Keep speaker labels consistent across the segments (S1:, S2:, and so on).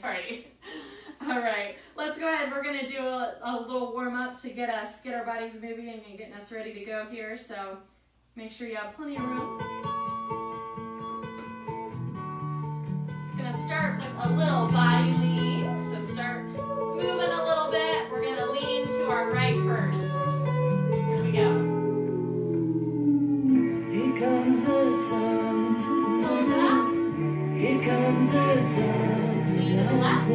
S1: Party. All right, let's go ahead. We're gonna do a little warm up to get our bodies moving and getting us ready to go here. So make sure you have plenty of room. Gonna start with a little body lean. So start moving a little bit. We're gonna lean to our right first. Here we go.
S2: Here comes the sun.
S1: Hold up.
S2: Here comes the sun.
S1: Lean to the left.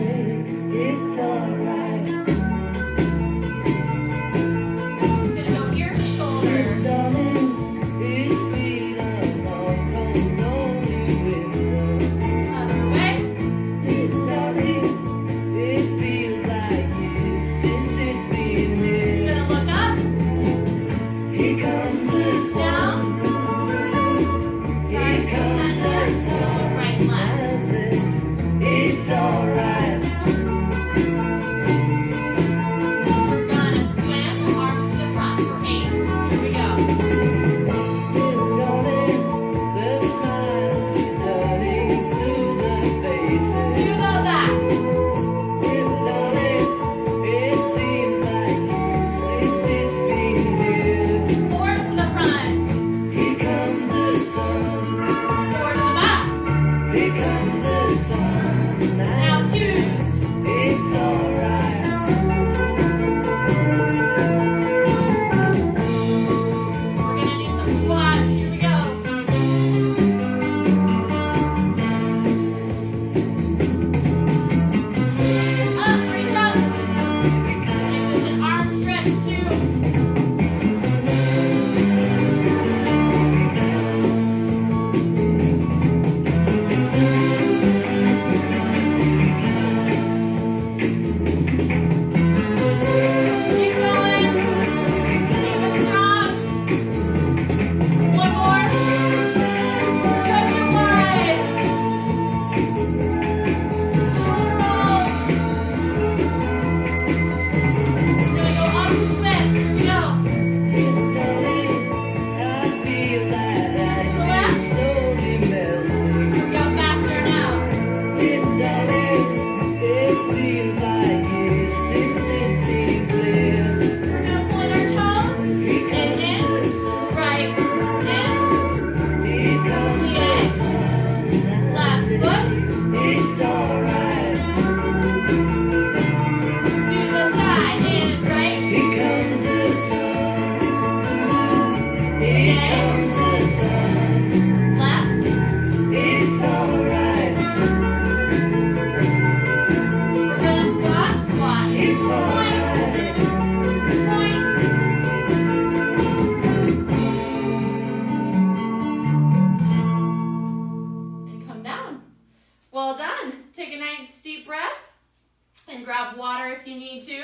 S2: It's alright.
S1: Gonna go ear to shoulder.
S2: Darling, it's been a long, cold, lonely winter.
S1: Other way.
S2: Darling, it feels like years since it's been here.
S1: Gonna look up.
S2: Here comes the sun.
S1: Down.
S2: Here comes the sun.
S1: Right and left.
S2: It's alright.
S1: We're gonna swim arms to the front for 8. Here we go.
S2: Darling, the smile returning to the faces.
S1: To the back.
S2: Darling, it seems like years since it's been here.
S1: 4 to the front.
S2: Here comes the sun.
S1: 4 to the back.
S2: Here comes the sun.
S1: Now 2s.
S2: It's alright.
S1: We're gonna do some squats. Here we go. Up, reach up. Make this an arm stretch too. Keep going. Keep it strong. One more. Stretch it wide. Roll. We're gonna go up and twist. Here we go.
S2: Darling, I feel that ice is slowly melting.
S1: Go faster now.
S2: Darling, it seems like years since it's been clear.
S1: We're gonna point our toes.
S2: Here
S1: In,
S2: comes
S1: in.
S2: the sun.
S1: Right. In.
S2: Here comes the
S1: In.
S2: sun.
S1: Left foot.
S2: It's alright.
S1: To the side. In. Right.
S2: Here comes the sun. Here comes the sun.
S1: Left.
S2: It's alright.
S1: We're gonna squat. Squat.
S2: It's
S1: Point.
S2: alright.
S1: Point. And come down. Well done. Take a nice deep breath and grab water if you need to.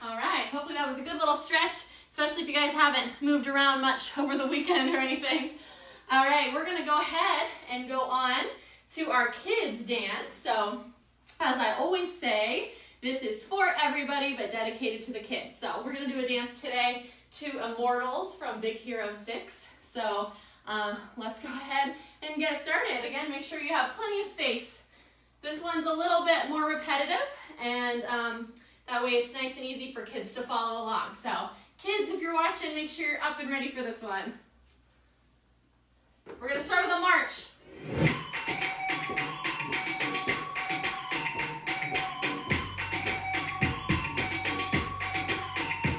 S1: All right, hopefully that was a good little stretch, especially if you guys haven't moved around much over the weekend or anything. All right, we're gonna go ahead and go on to our kids dance. So, as I always say, this is for everybody but dedicated to the kids. So we're gonna do a dance today to Immortals from Big Hero 6. So let's go ahead and get started. Again, make sure you have plenty of space. This one's a little bit more repetitive, and that way it's nice and easy for kids to follow along. So kids, if you're watching, make sure you're up and ready for this one. We're gonna start with a march.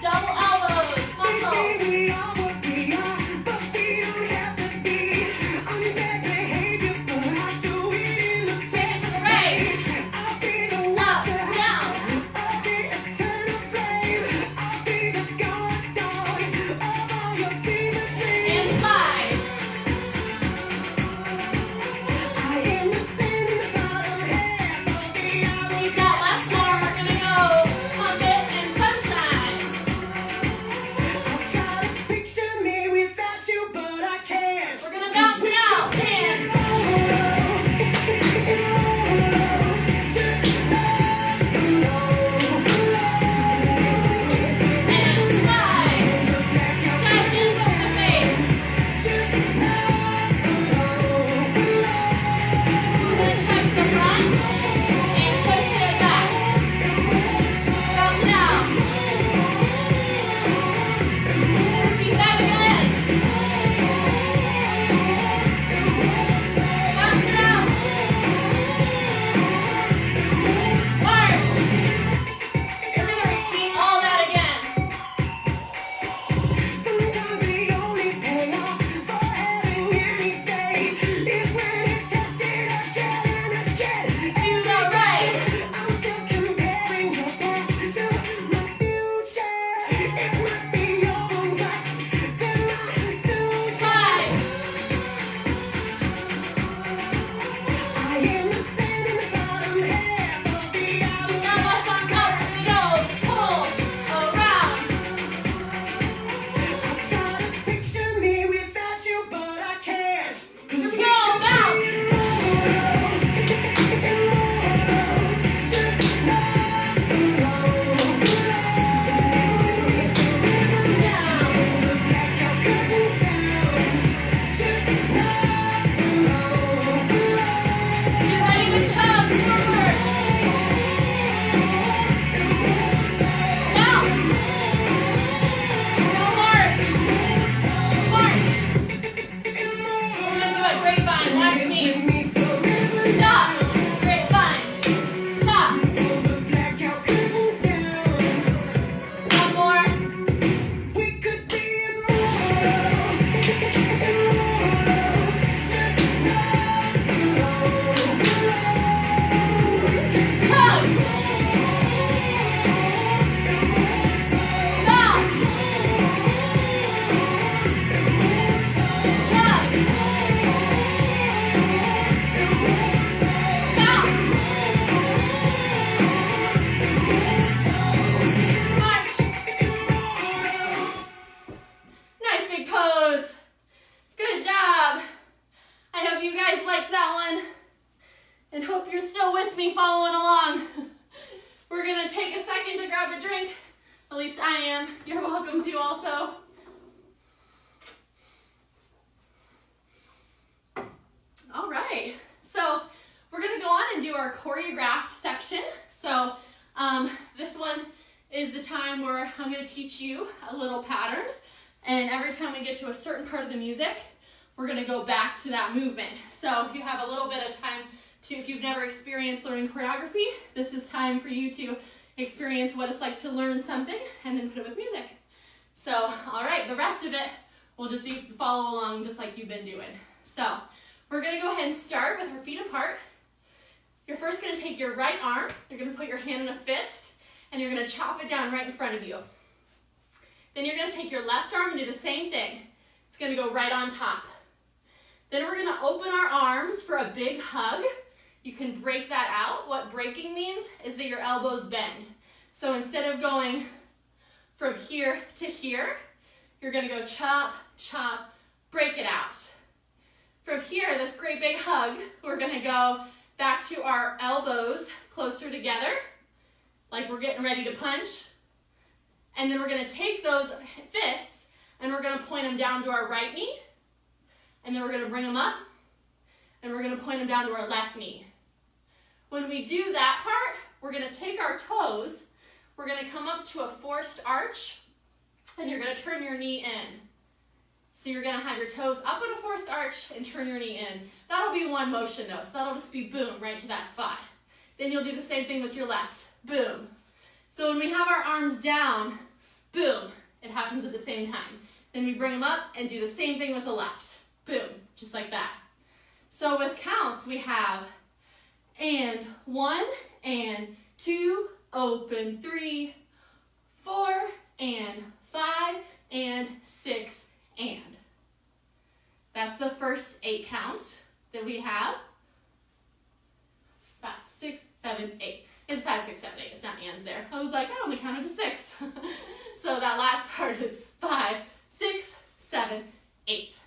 S1: Double elbows, muscles. Take it to the right. Up, down. And slide. and hope you're still with me following along. We're gonna take a second to grab a drink. At least I am. You're welcome to also. All right, so we're gonna go on and do our choreographed section. So this one is the time where I'm gonna teach you a little pattern, and every time we get to a certain part of the music, we're gonna go back to that movement. So if you have a little bit of time to, if you've never experienced learning choreography, this is time for you to experience what it's like to learn something and then put it with music. So, all right, the rest of it will just be follow along just like you've been doing. So we're gonna go ahead and start with our feet apart. You're first gonna take your right arm, you're gonna put your hand in a fist, and you're gonna chop it down right in front of you. Then you're gonna take your left arm and do the same thing. It's gonna go right on top. Then we're gonna open our arms for a big hug. You can break that out. What breaking means is that your elbows bend. So instead of going from here to here, you're gonna go chop, chop, break it out. From here, this great big hug, we're gonna go back to our elbows closer together, like we're getting ready to punch. And then we're gonna take those fists and we're gonna point them down to our right knee. And then we're gonna bring them up and we're gonna point them down to our left knee. When we do that part, we're gonna take our toes, we're gonna come up to a forced arch, and you're gonna turn your knee in. So you're gonna have your toes up in a forced arch and turn your knee in. That'll be one motion though, so that'll just be boom, right to that spot. Then you'll do the same thing with your left, boom. So when we have our arms down, boom, it happens at the same time. Then we bring them up and do the same thing with the left, boom, just like that. So with counts, we have and 1 and 2, open 3, 4 and 5 and 6 and. That's the first 8 counts that we have. 5, 6, 7, 8. It's 5, 6, 7, 8. It's not ands there. I was like, I only counted to 6. So that last part is 5, 6, 7, 8.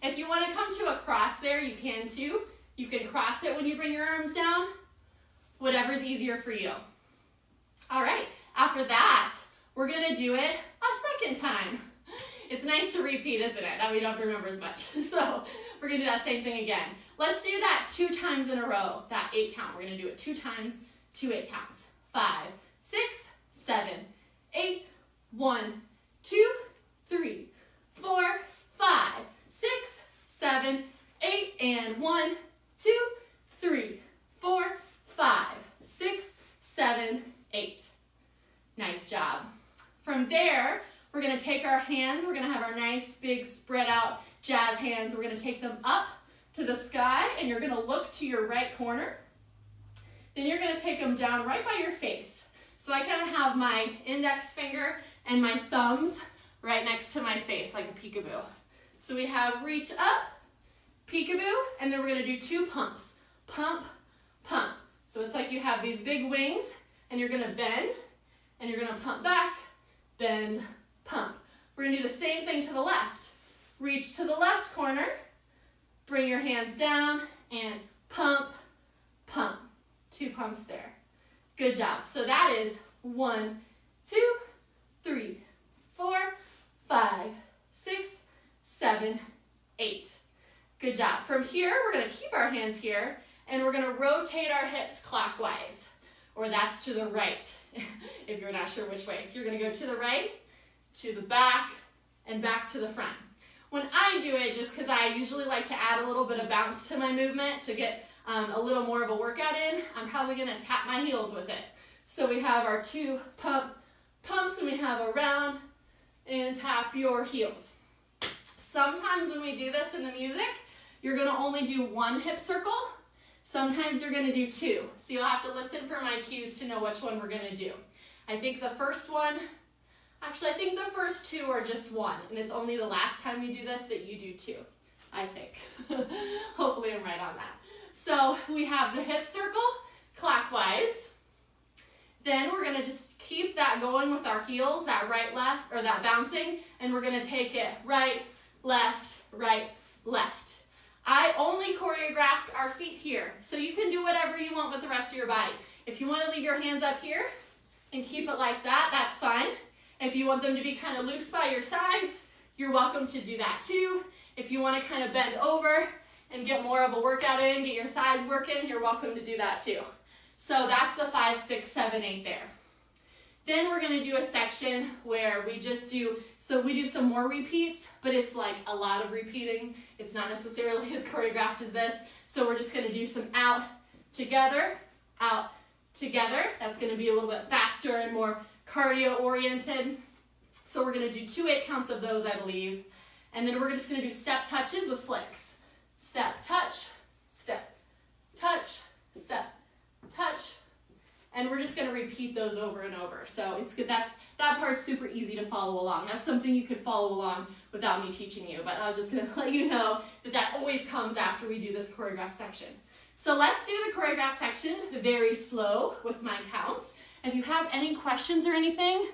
S1: If you want to come to a cross there, you can too. You can cross it when you bring your arms down. Whatever's easier for you. All right, after that, we're gonna do it a second time. It's nice to repeat, isn't it? That we don't have to remember as much. So we're gonna do that same thing again. Let's do that 2 times in a row, that 8 count. We're gonna do it 2 times, 2 8 counts. 5, 6, 7, 8, 1, 2, 3, 4, 5, 6, 7, 8, and 1, 2, 3, 4, 5, 6, 7, 8. Nice job. From there, we're gonna take our hands, we're gonna have our nice big spread out jazz hands. We're gonna take them up to the sky and you're gonna look to your right corner. Then you're gonna take them down right by your face. So I kind of have my index finger and my thumbs right next to my face like a peekaboo. So we have reach up, peekaboo, and then we're gonna do 2 pumps. Pump, pump. So it's like you have these big wings and you're gonna bend and you're gonna pump back, bend, pump. We're gonna do the same thing to the left. Reach to the left corner, bring your hands down and pump, pump. 2 pumps there. Good job. So that is 1, 2, 3, 4, 5, 6, 7, 8. Good job. From here, we're gonna keep our hands here and we're gonna rotate our hips clockwise, or that's to the right, if you're not sure which way. So you're gonna go to the right, to the back, and back to the front. When I do it, just because I usually like to add a little bit of bounce to my movement to get a little more of a workout in, I'm probably gonna tap my heels with it. So we have our 2 pumps, and we have a round and tap your heels. Sometimes when we do this in the music, you're gonna only do 1 hip circle. Sometimes you're gonna do 2. So you'll have to listen for my cues to know which one we're gonna do. I think the first one, actually I think the first 2 are just 1, and it's only the last time we do this that you do 2, I think. Hopefully I'm right on that. So we have the hip circle clockwise. Then we're gonna just keep that going with our heels, that right, left, or that bouncing, and we're gonna take it right, left, right, left. I only choreographed our our feet here. So you can do whatever you want with the rest of your body. If you want to leave your hands up here and keep it like that, that's fine. If you want them to be kind of loose by your sides, you're welcome to do that too. If you want to kind of bend over and get more of a workout in, get your thighs working, you're welcome to do that too. So that's the 5, 6, 7, 8 there. Then we're going to do a section where we just do, so we do some more repeats, but it's like a lot of repeating. It's not necessarily as choreographed as this. So we're just going to do some out, together, out, together. That's going to be a little bit faster and more cardio oriented. So we're going to do 2 8 counts of those, I believe. And then we're just going to do step touches with flicks. Step, touch, step, touch, step, touch. And we're just going to repeat those over and over. So it's good. That part's super easy to follow along. That's something you could follow along without me teaching you. But I was just going to let you know that that always comes after we do this choreographed section. So let's do the choreographed section very slow with my counts. If you have any questions or anything,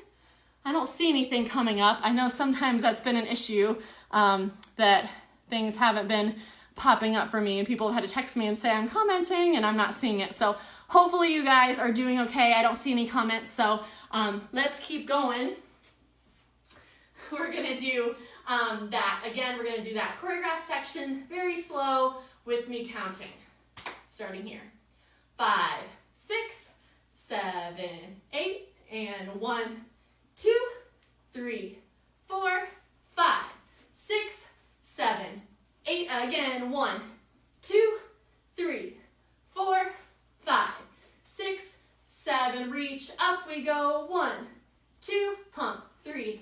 S1: I don't see anything coming up. I know sometimes that's been an issue, that things haven't been popping up for me and people have had to text me and say I'm commenting and I'm not seeing it. So hopefully you guys are doing okay. I don't see any comments, so let's keep going. We're gonna do that. Again, we're gonna do that choreographed section very slow with me counting. Starting here. 5, 6, 7, 8, and 1, 2, 3, 4, 5, 6, 7, 8. Again, 1, 2, 3, 4, 5, 6, 7. Reach up we go. 1, 2, pump. 3,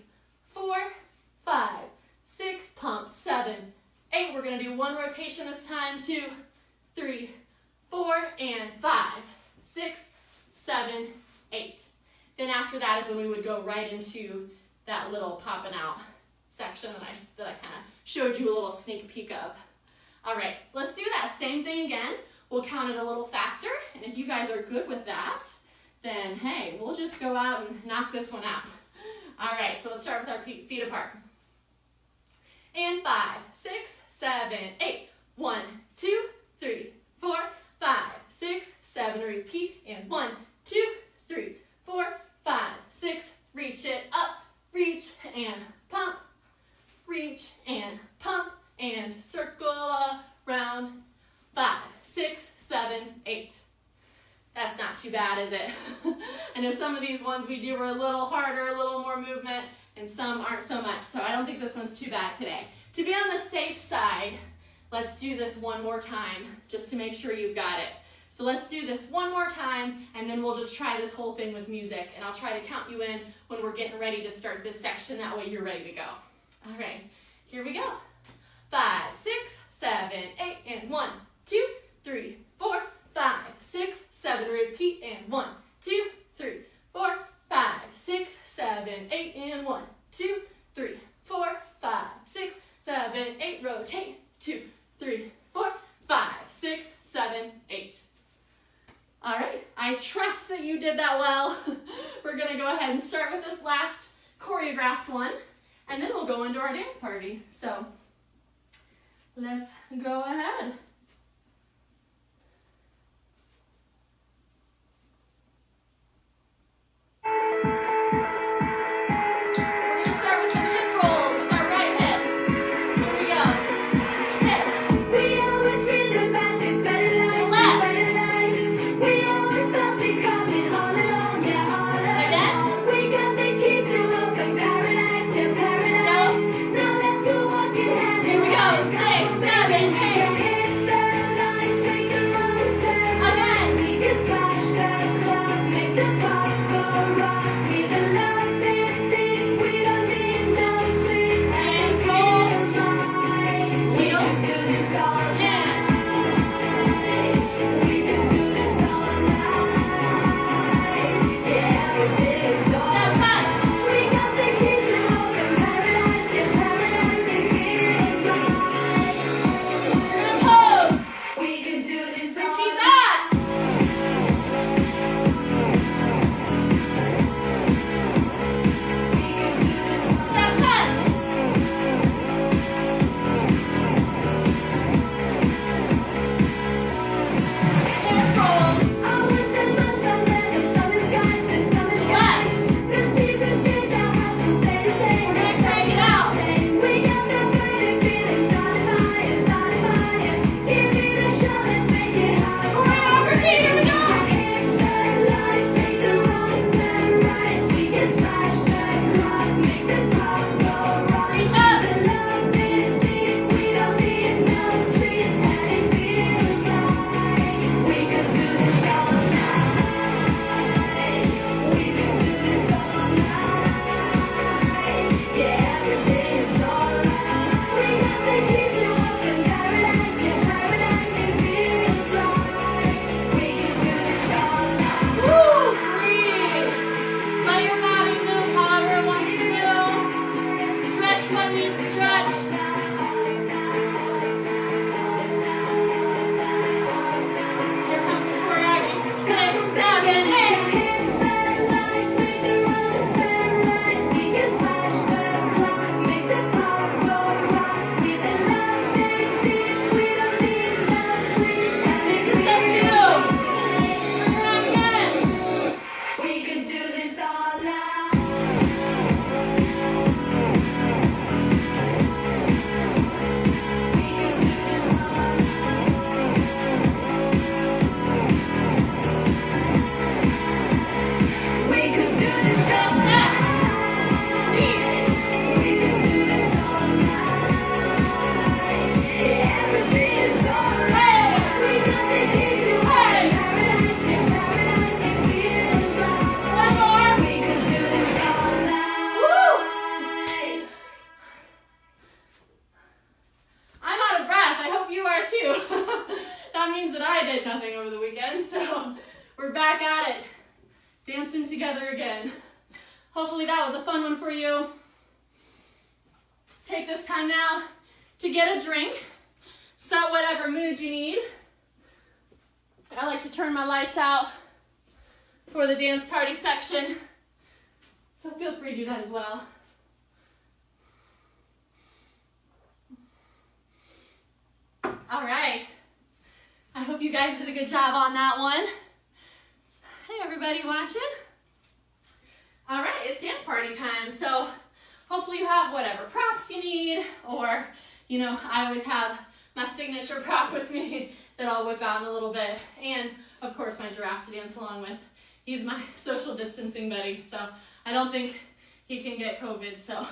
S1: 4, 5, 6, pump. 7, 8. We're going to do one rotation this time. 2, 3, 4, and 5, 6, 7, 8. Then after that is when we would go right into that little popping out section that I kind of showed you a little sneak peek of. All right, let's do that same thing again. We'll count it a little faster, and if you guys are good with that, then hey, we'll just go out and knock this one out. All right, so let's start with our feet apart. And 5, 6, 7, 8. 1, 2, 3, 4, 5, 6, 7. Repeat. And 1, 2, 3, 4, 5, 6. Reach it up. Reach and pump. Reach and pump. And circle around. 5, 6, 7, 8. That's not too bad, is it? I know some of these ones we do are a little harder, a little more movement, and some aren't so much. So I don't think this one's too bad today. To be on the safe side, let's do this one more time, just to make sure you've got it. So let's do this one more time, and then we'll just try this whole thing with music, and I'll try to count you in when we're getting ready to start this section. That way you're ready to go. All right, here we go. 5, 6, 7, 8, and 1, 2, 3, 4, 5, 6, 7. Repeat. And 1, 2, 3, 4, 5, 6, 7, 8. And 1, 2, 3, 4, 5, 6, 7, 8. Rotate. 2, 3, 4, 5, 6, 7, 8. All right, I trust that you did that well. We're gonna go ahead and start with this last choreographed one, and then we'll go into our dance party. So let's go ahead. Here we go. 6, 7, 8. means that I did nothing over the weekend, so we're back at it, dancing together again. Hopefully that was a fun one for you. Take this time now to get a drink. Set whatever mood you need. I like to turn my lights out for the dance party section, so feel free to do that as well. All right. I hope you guys did a good job on that one. Hey, everybody watching. All right, it's dance party time. So hopefully you have whatever props you need, or, you know, I always have my signature prop with me that I'll whip out in a little bit. And of course my giraffe to dance along with. He's my social distancing buddy, so I don't think he can get COVID. So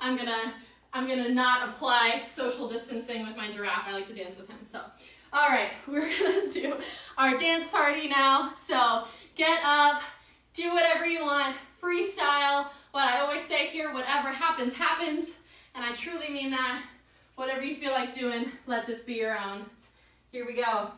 S1: I'm gonna not apply social distancing with my giraffe. I like to dance with him. So, all right, we're gonna do our dance party now. So get up, do whatever you want, freestyle. What I always say here, whatever happens, happens. And I truly mean that. Whatever you feel like doing, let this be your own. Here we go.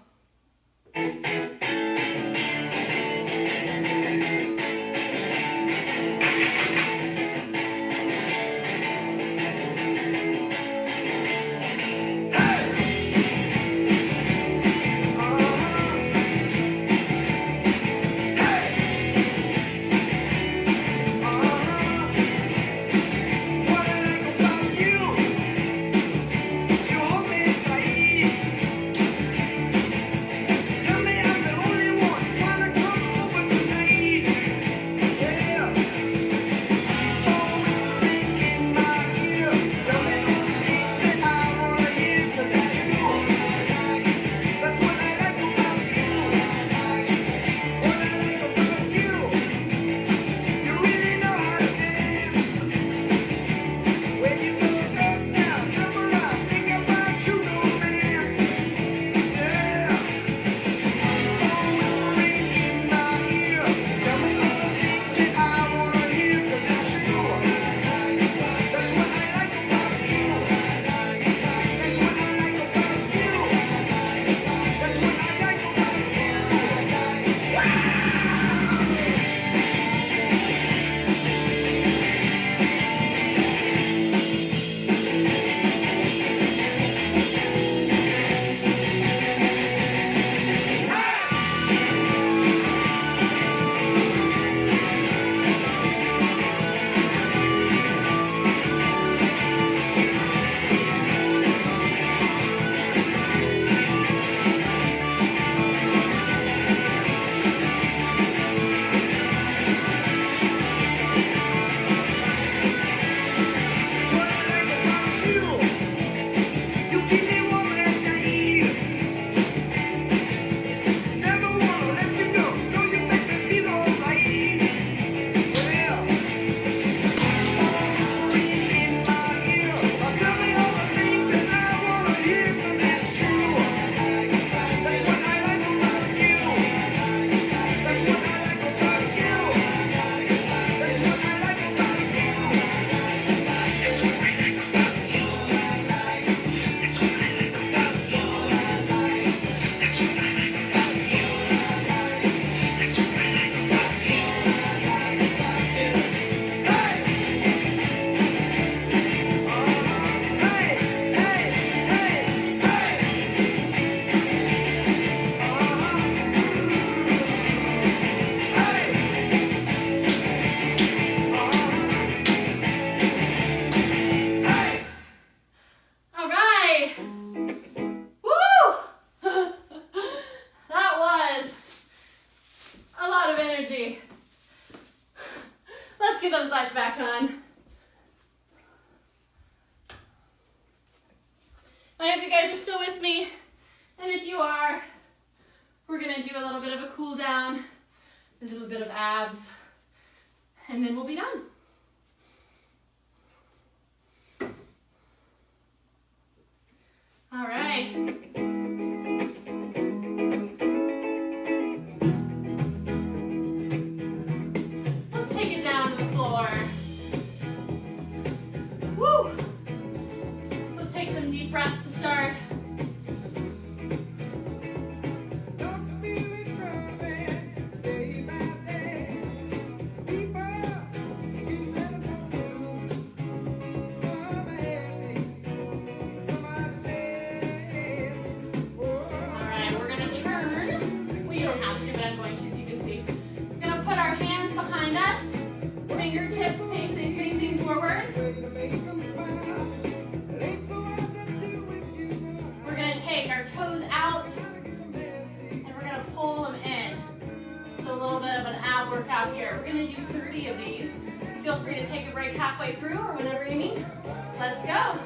S1: those lights back on. I hope you guys are still with me. And if you are, we're gonna do a little bit of a cool down, a little bit of abs, and then we'll be done. All right. Let's take it down to the floor. Woo! Let's take some deep breaths to start. workout here. We're gonna do 30 of these. Feel free to take a break halfway through or whenever you need. Let's go.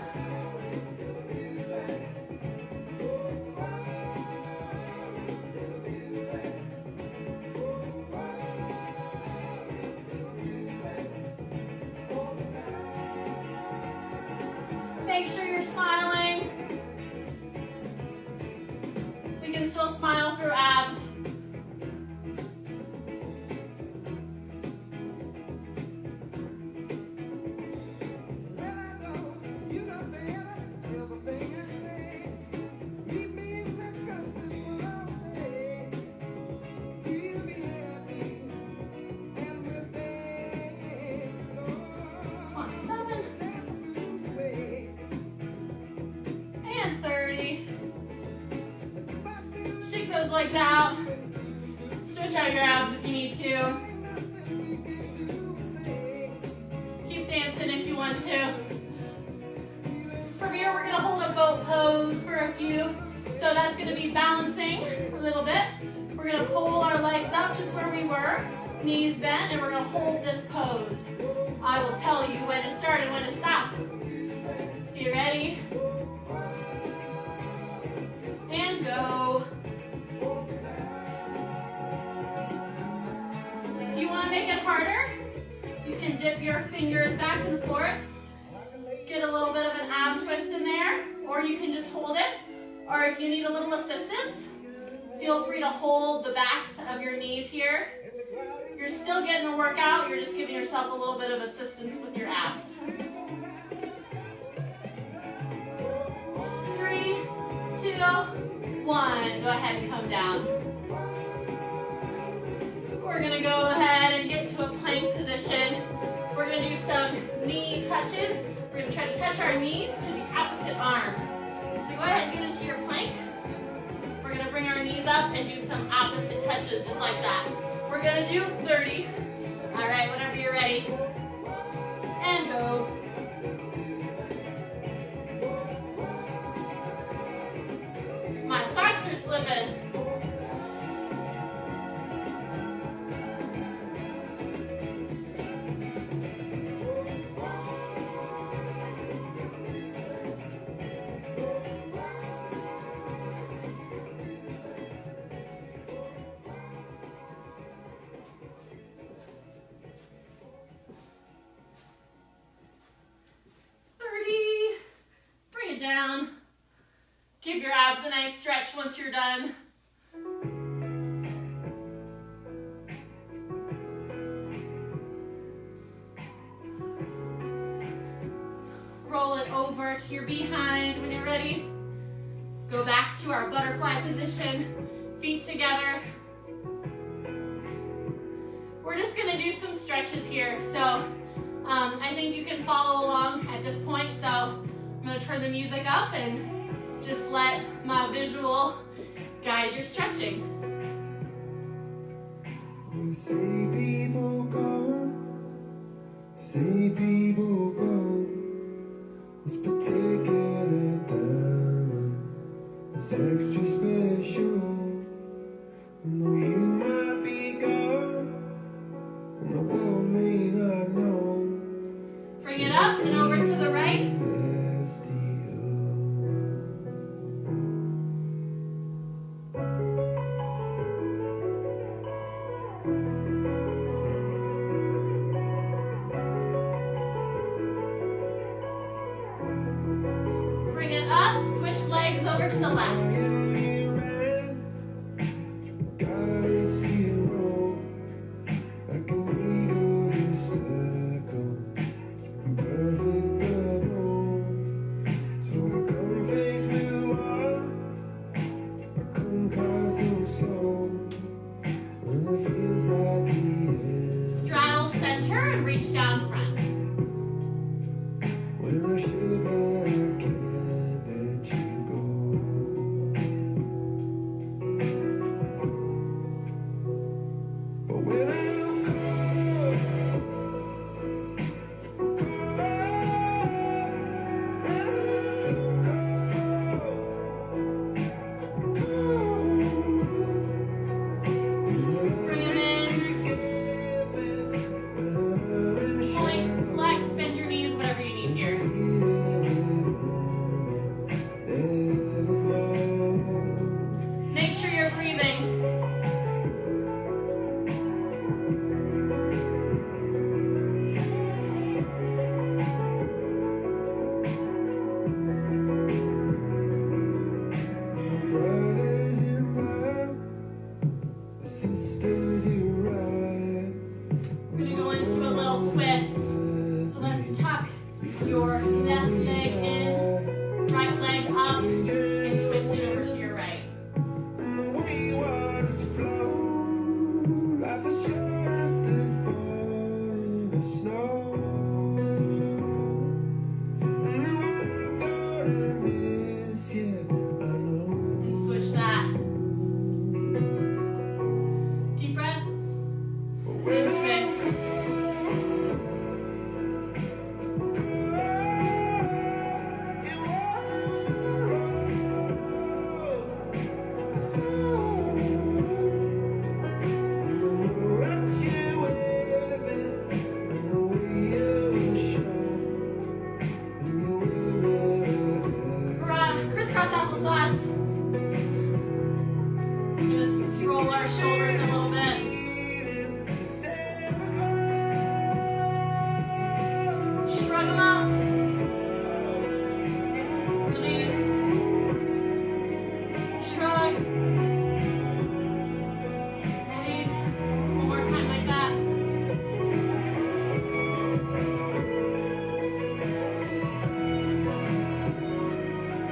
S1: Make sure you're smiling. We can still smile through abs. Legs out. Stretch out your abs if you need to. Keep dancing if you want to. From here, we're going to hold a boat pose for a few. So that's going to be balancing a little bit. We're going to pull our legs up just where we were, knees bent, and we're going to hold this pose. I will tell you when to start and when to stop. You ready? And go. If you want to make it harder, you can dip your fingers back and forth. Get a little bit of an ab twist in there, or you can just hold it. Or if you need a little assistance, feel free to hold the backs of your knees here. You're still getting a workout, you're just giving yourself a little bit of assistance with your abs. 3, 2, 1. Go ahead and come down. We're going to go ahead and get to a plank position. We're going to do some knee touches. We're going to try to touch our knees to the opposite arm. So go ahead and get into your plank. We're going to bring our knees up and do some opposite touches just like that. We're going to do 30. All right, whenever you're ready. And go. My socks are slipping. Down. Give your abs a nice stretch once you're done. Roll it over to your behind when you're ready. Go back to our butterfly position, feet together. We're just going to do some stretches here. So I think you can follow along at this point. So I'm going to turn the music up and just let my visual guide your stretching.
S2: We see people go, see people go. This particular diamond is extra special. I know you might be gone, and the world may not know.
S1: Bring it up and over to the right. Over to the left.
S2: Like an eagle in a circle, perfect double.
S1: Crisscross applesauce. Just roll our shoulders a little bit. Shrug them up. Release. Shrug. Release. One more time like that.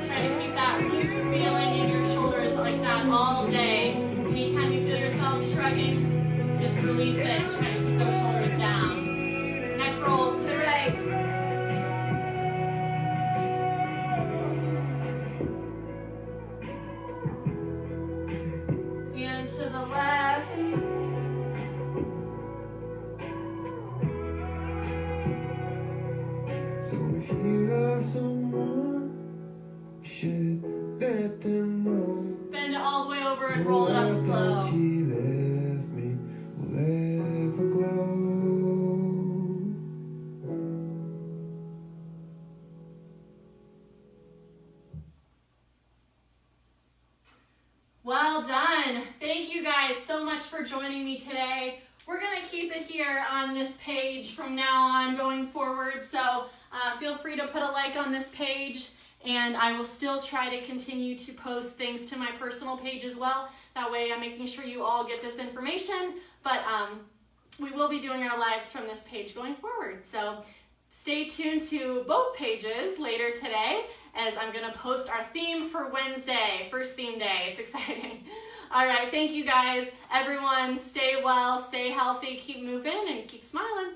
S1: Try to keep that loose feeling in your shoulders like that all day. Anytime you feel yourself shrugging, just release it. Try to keep those shoulders down. Neck rolls to the right. And to the left.
S2: So if you love someone, you should let them know.
S1: Bend it all the way over and roll it up slow.
S2: She left me will ever glow.
S1: Well done. Thank you guys so much for joining me today. We're going to keep it here on this page from now on going forward, so feel free to put a like on this page, and I will still try to continue to post things to my personal page as well. That way I'm making sure you all get this information, but we will be doing our lives from this page going forward. So stay tuned to both pages later today, as I'm going to post our theme for Wednesday, first theme day. It's exciting. All right, thank you guys. Everyone, stay well, stay healthy, keep moving, and keep smiling.